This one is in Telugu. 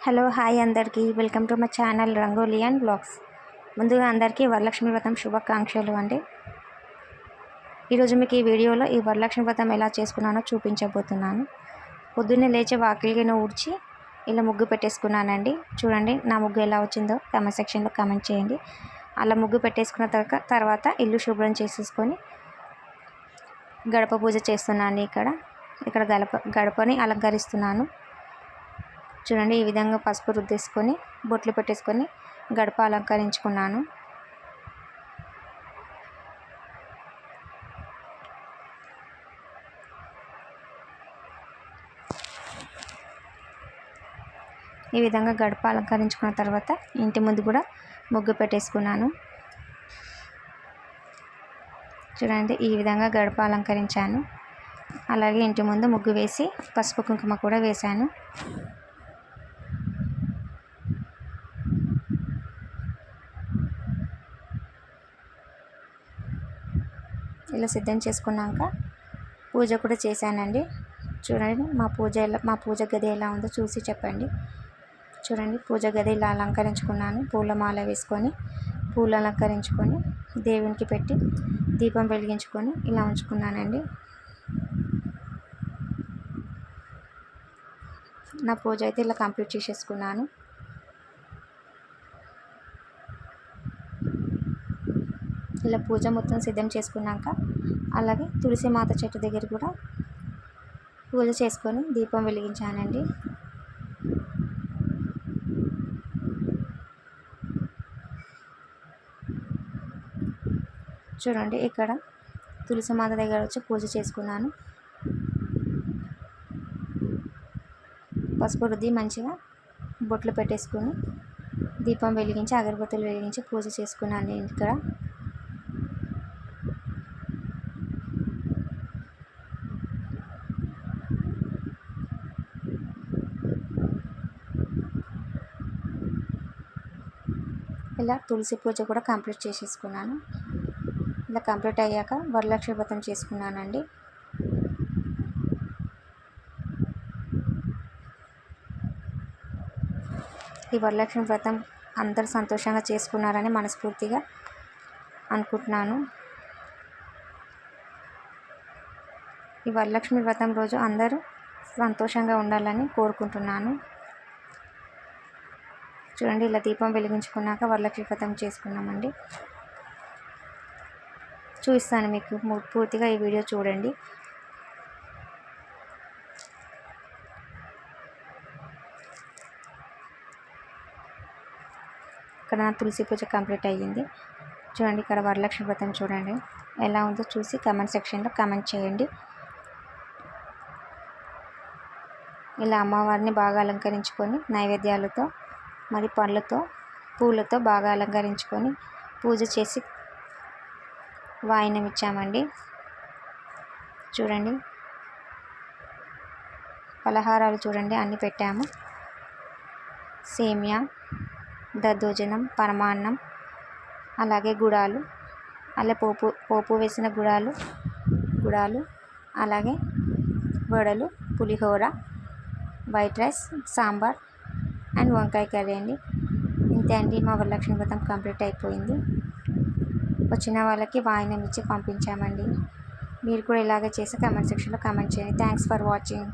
హలో హాయ్ అందరికీ welcome to my channel Rangoli and blogs. ముందుగా అందరికీ వరలక్ష్మి వ్రతం శుభాకాంక్షలు అండి. ఈరోజు మీకు ఈ వీడియోలో ఈ వరలక్ష్మి వ్రతం ఎలా చేసుకున్నానో చూపించబోతున్నాను. పొద్దున్నే లేచి వాకిలిని ఊడ్చి ఇలా ముగ్గు పెట్టేసుకున్నానండి. చూడండి నా ముగ్గు ఎలా వచ్చిందో కామెంట్ సెక్షన్లో కామెంట్ చేయండి. అలా ముగ్గు పెట్టేసుకున్న తర్వాత ఇల్లు శుభ్రం చేసేసుకొని గడప పూజ చేస్తున్నాను. ఇక్కడ గడపని అలంకరిస్తున్నాను. చూడండి ఈ విధంగా పసుపు రుద్దేసుకొని బొట్లు పెట్టేసుకొని గడప అలంకరించుకున్నాను. ఈ విధంగా గడప అలంకరించుకున్న తర్వాత ఇంటి ముందు కూడా ముగ్గు పెట్టేసుకున్నాను. చూడండి ఈ విధంగా గడప అలంకరించాను. అలాగే ఇంటి ముందు ముగ్గు వేసి పసుపు కుంకుమ కూడా వేశాను. ఇలా సిద్ధం చేసుకున్నాక పూజ కూడా చేశానండి. చూడండి మా పూజ గది ఎలా ఉందో చూసి చెప్పండి. చూడండి పూజ గది ఇలా అలంకరించుకున్నాను. పూలమాల వేసుకొని పూలు అలంకరించుకొని దేవునికి పెట్టి దీపం వెలిగించుకొని ఇలా ఉంచుకున్నానండి. నా పూజ అయితే ఇలా కంప్లీట్ చేసేసుకున్నాను. ఇలా పూజ మొత్తం సిద్ధం చేసుకున్నాక అలాగే తులసి మాత చెట్టు దగ్గర కూడా పూజ చేసుకొని దీపం వెలిగించానండి. చూడండి ఇక్కడ తులసి మాత దగ్గర వచ్చి పూజ చేసుకున్నాను. పసుపు రుద్ది మంచిగా బొట్లు పెట్టేసుకొని దీపం వెలిగించి అగరబత్తులు వెలిగించి పూజ చేసుకున్నాను. ఇక్కడ ఇలా తులసి పూజ కూడా కంప్లీట్ చేసేసుకున్నాను. ఇలా కంప్లీట్ అయ్యాక వరలక్ష్మి వ్రతం చేసుకున్నానండి. ఈ వరలక్ష్మి వ్రతం అందరూ సంతోషంగా చేసుకున్నారని మనస్ఫూర్తిగా అనుకుంటున్నాను. ఈ వరలక్ష్మి వ్రతం రోజు అందరూ సంతోషంగా ఉండాలని కోరుకుంటున్నాను. చూడండి ఇలా దీపం వెలిగించుకున్నాక వరలక్ష్మి వ్రతం చేసుకున్నామండి. చూపిస్తాను మీకు పూర్తిగా ఈ వీడియో చూడండి. ఇక్కడ నా తులసి పూజ కంప్లీట్ అయ్యింది. చూడండి ఇక్కడ వరలక్ష్మి వ్రతం చూడండి ఎలా ఉందో చూసి కామెంట్ సెక్షన్లో కామెంట్ చేయండి. ఇలా అమ్మవారిని బాగా అలంకరించుకొని నైవేద్యాలతో మరి పండ్లతో పూలతో బాగా అలంకరించుకొని పూజ చేసి వాయినం ఇచ్చామండి. చూడండి పలహారాలు చూడండి అన్నీ పెట్టాము. సేమియా, దద్దోజనం, పరమాన్నం, అలాగే గుడాలు, అలా పోపు వేసిన గుడాలు అలాగే వడలు, పులిహోర, వైట్ రైస్, సాంబార్ అండ్ వంకాయ కర్రీ అండి. ఇంతే అండి, మా వరలక్ష్మి వ్రతం కంప్లీట్ అయిపోయింది. వచ్చిన వాళ్ళకి వాయినం ఇచ్చి పంపించామండి. మీరు కూడా ఇలాగే చేసి కామెంట్ సెక్షన్లో కామెంట్ చేయండి. Thanks for watching.